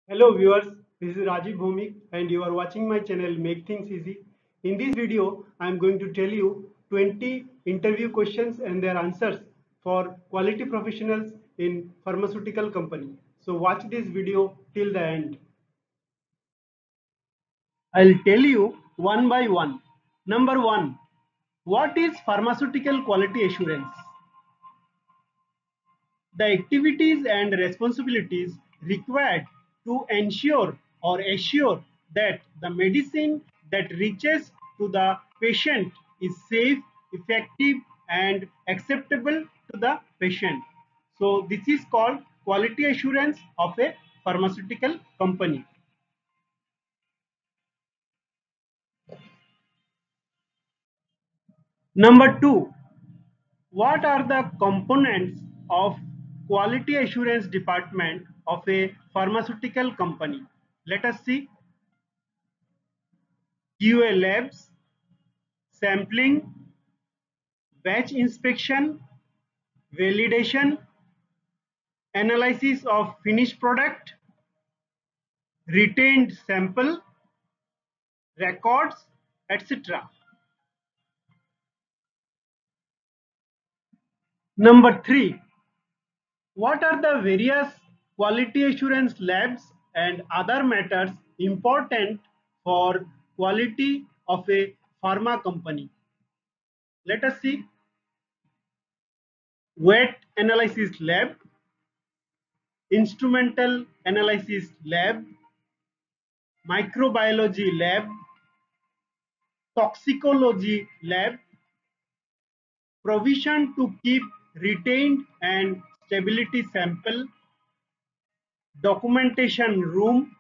Hello viewers, this is Rajiv Bhumik and you are watching my channel Make Things Easy. In this video, I am going to tell you 20 interview questions and their answers for quality professionals in pharmaceutical company. So watch this video till the end. I'll tell you one by one. Number one, what is pharmaceutical quality assurance? The activities and responsibilities required to ensure or assure that the medicine that reaches to the patient is safe, effective, and acceptable to the patient. So, this is called quality assurance of a pharmaceutical company. Number two, what are the components of quality assurance department of a pharmaceutical company? Let us see. QA labs, sampling, batch inspection, validation, analysis of finished product, retained sample, records, etc. Number three, what are the various quality assurance labs and other matters important for quality of a pharma company? Let us see. Wet analysis lab, instrumental analysis lab, microbiology lab, toxicology lab, provision to keep retained and stability sample, documentation room,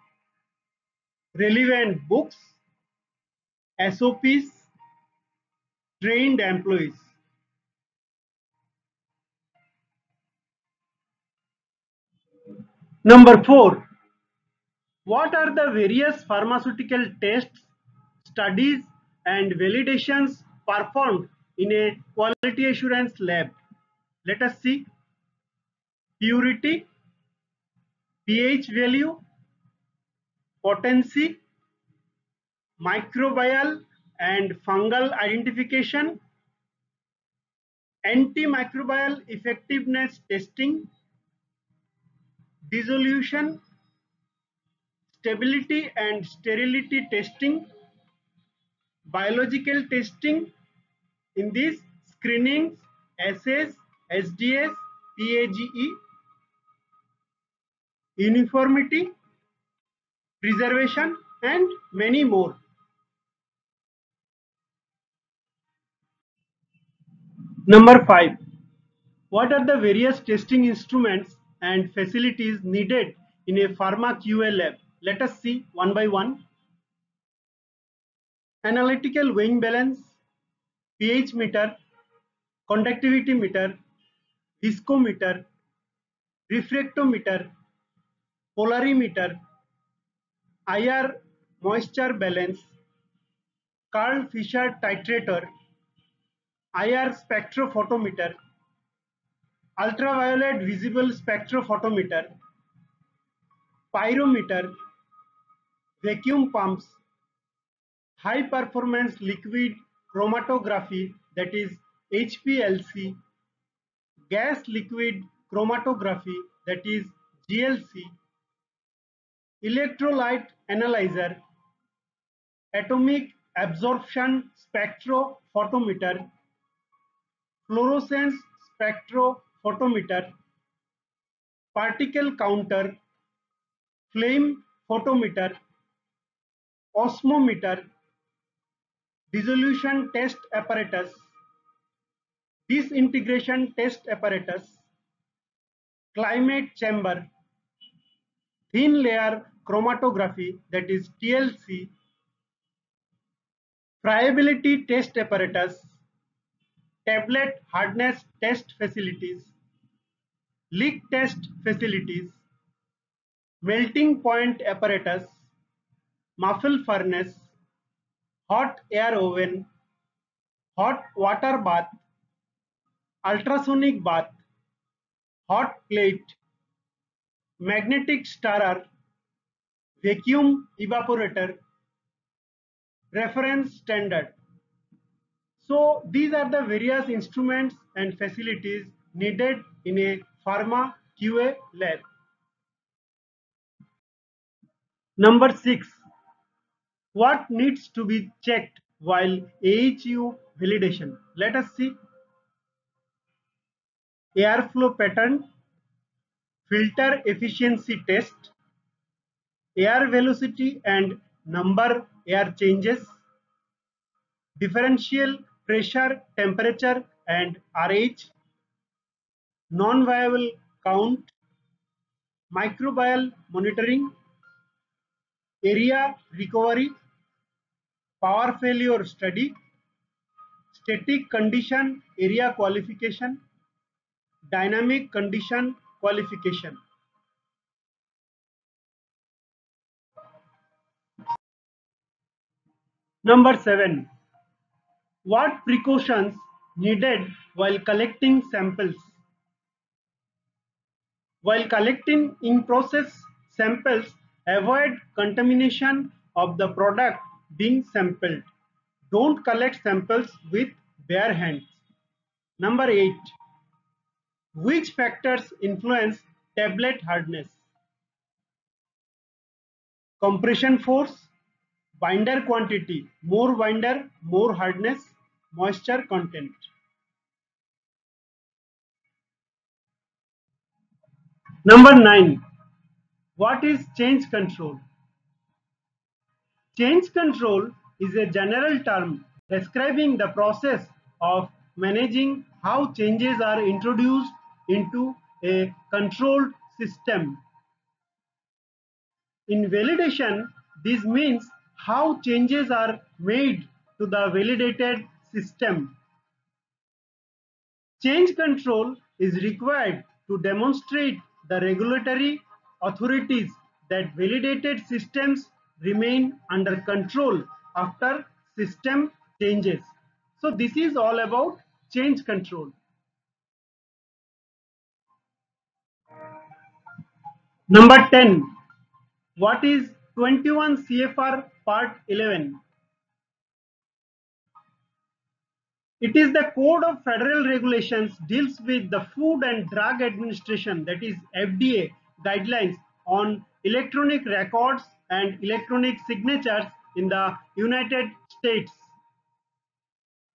relevant books, SOPs, trained employees. Number four, what are the various pharmaceutical tests, studies, and validations performed in a quality assurance lab? Let us see. Purity, pH value, potency, microbial and fungal identification, antimicrobial effectiveness testing, dissolution, stability and sterility testing, biological testing. In these screenings, assays, SDS, PAGE, uniformity, preservation, and many more. Number 5. What are the various testing instruments and facilities needed in a pharma QA lab? Let us see one by one. Analytical weighing balance, pH meter, conductivity meter, viscometer, refractometer, polarimeter, IR moisture balance, Carl Fisher titrator, IR spectrophotometer, ultraviolet visible spectrophotometer, pyrometer, vacuum pumps, high performance liquid chromatography, that is HPLC, gas liquid chromatography, that is GLC, electrolyte analyzer, atomic absorption spectrophotometer, fluorescence spectrophotometer, particle counter, flame photometer, osmometer, dissolution test apparatus, disintegration test apparatus, climate chamber, thin layer chromatography, that is TLC, friability test apparatus, tablet hardness test facilities, leak test facilities, melting point apparatus, muffle furnace, hot air oven, hot water bath, ultrasonic bath, hot plate, magnetic stirrer, vacuum evaporator, reference standard. So these are the various instruments and facilities needed in a pharma QA lab. Number 6. What needs to be checked while AHU validation? Let us see. Airflow pattern, filter efficiency test, air velocity and number air changes, differential pressure, temperature and RH, non-viable count, microbial monitoring, area recovery, power failure study, static condition area qualification, dynamic condition qualification. Number 7. What precautions needed while collecting samples? While collecting in-process samples, avoid contamination of the product being sampled. Don't collect samples with bare hands. Number 8. Which factors influence tablet hardness? Compression force, binder quantity, more binder, more hardness, moisture content. Number 9. What is change control? Change control is a general term describing the process of managing how changes are introduced into a controlled system. In validation, this means how changes are made to the validated system. Change control is required to demonstrate the regulatory authorities that validated systems remain under control after system changes. So this is all about change control. Number 10. What is 21 CFR Part 11? It is the Code of Federal Regulations deals with the Food and Drug Administration, that is FDA, guidelines on electronic records and electronic signatures in the United States.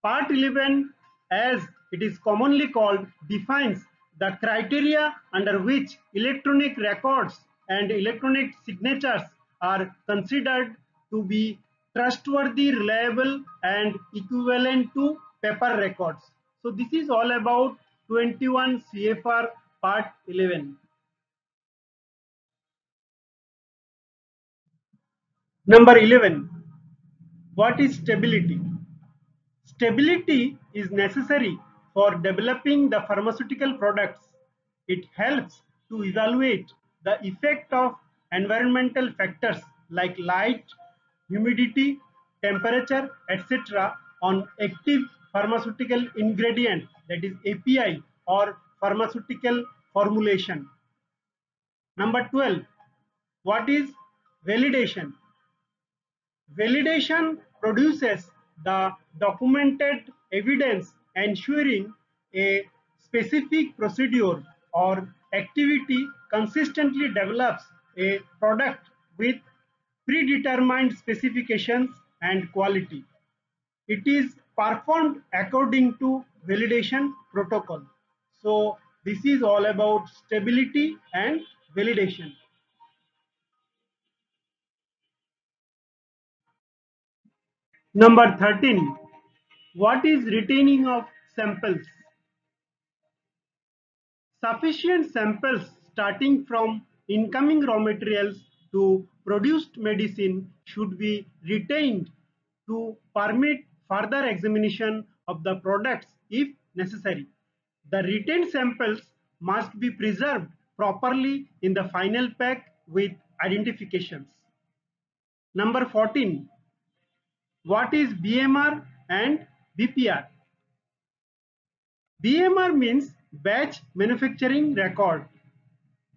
Part 11, as it is commonly called, defines the criteria under which electronic records and electronic signatures are considered to be trustworthy, reliable, and equivalent to paper records. So this is all about 21 CFR Part 11. Number 11. What is stability? Stability is necessary for developing the pharmaceutical products. It helps to evaluate the effect of environmental factors like light, humidity, temperature, etc. on active pharmaceutical ingredient, that is API, or pharmaceutical formulation. Number 12. What is validation? Validation produces the documented evidence ensuring a specific procedure or activity consistently develops a product with predetermined specifications and quality. It is performed according to validation protocol. So this is all about stability and validation. Number 13. What is retaining of samples? Sufficient samples starting from incoming raw materials to produced medicine should be retained to permit further examination of the products if necessary. The retained samples must be preserved properly in the final pack with identifications. Number 14. What is BMR and BPR? BMR means batch manufacturing record.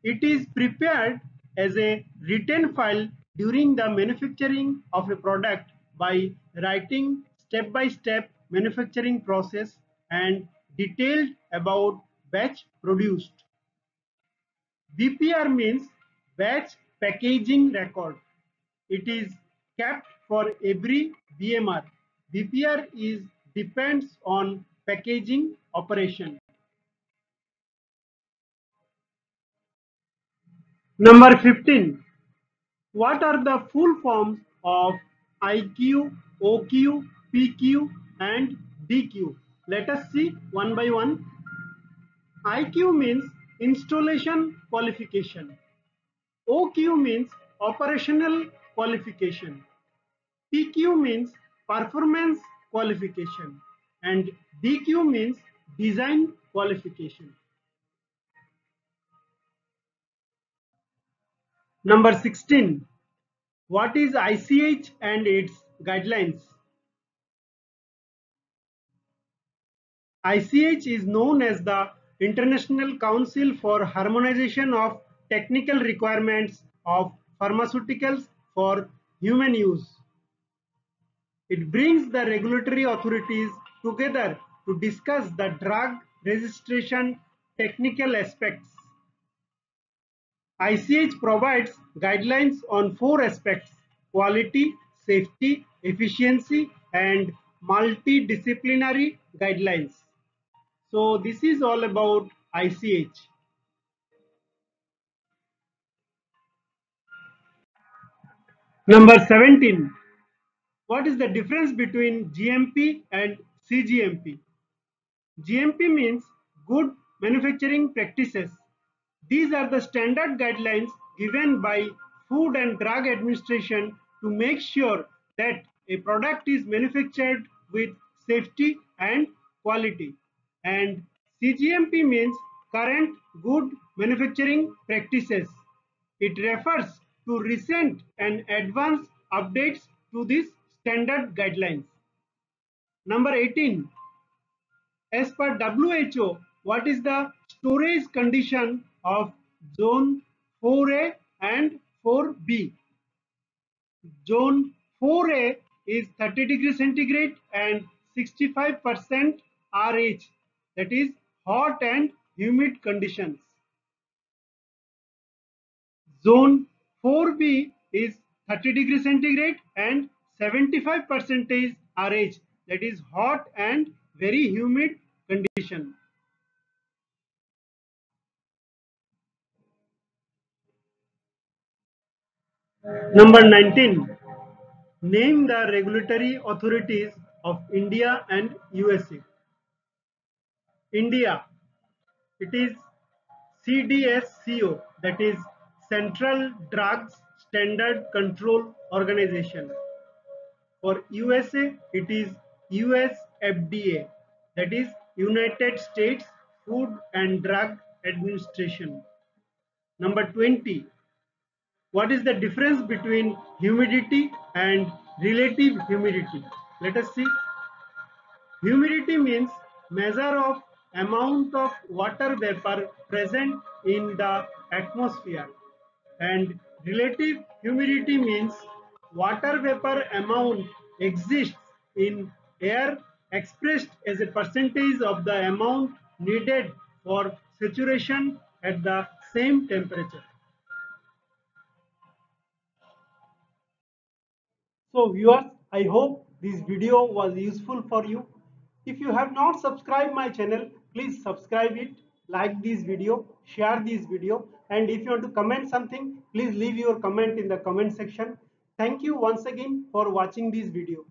It is prepared as a written file during the manufacturing of a product by writing step-by-step manufacturing process and detailed about batch produced. BPR means batch packaging record. It is kept for every BMR. BPR is depends on packaging operation. Number 15. What are the full forms of IQ, OQ, PQ and DQ? Let us see one by one. IQ means installation qualification. OQ means operational qualification. PQ means performance qualification. And DQ means design qualification. Number 16. What is ICH and its guidelines? ICH is known as the International Council for Harmonization of Technical Requirements of Pharmaceuticals for Human Use. It brings the regulatory authorities together to discuss the drug registration technical aspects. ICH provides guidelines on four aspects: quality, safety, efficiency, and multidisciplinary guidelines. So this is all about ICH. Number 17. What is the difference between GMP and CGMP? GMP means good manufacturing practices. These are the standard guidelines given by Food and Drug Administration to make sure that a product is manufactured with safety and quality. And CGMP means current good manufacturing practices. It refers to recent and advanced updates to these standard guidelines. Number 18. As per WHO, what is the storage condition of zone 4A and 4B? Zone 4A is 30 degrees centigrade and 65% RH, that is hot and humid conditions. Zone 4B is 30 degrees centigrade and 75% RH, that is hot and very humid condition. Number 19. Name the regulatory authorities of India and USA. India, it is CDSCO, that is Central Drugs Standard Control Organization. For USA, it is US FDA, that is United States Food and Drug Administration. Number 20. What is the difference between humidity and relative humidity? Let us see. Humidity means measure of amount of water vapor present in the atmosphere, and relative humidity means water vapor amount exists in air expressed as a percentage of the amount needed for saturation at the same temperature. So viewers, I hope this video was useful for you. If you have not subscribed my channel, please subscribe it, like this video, share this video, and if you want to comment something, please leave your comment in the comment section. Thank you once again for watching this video.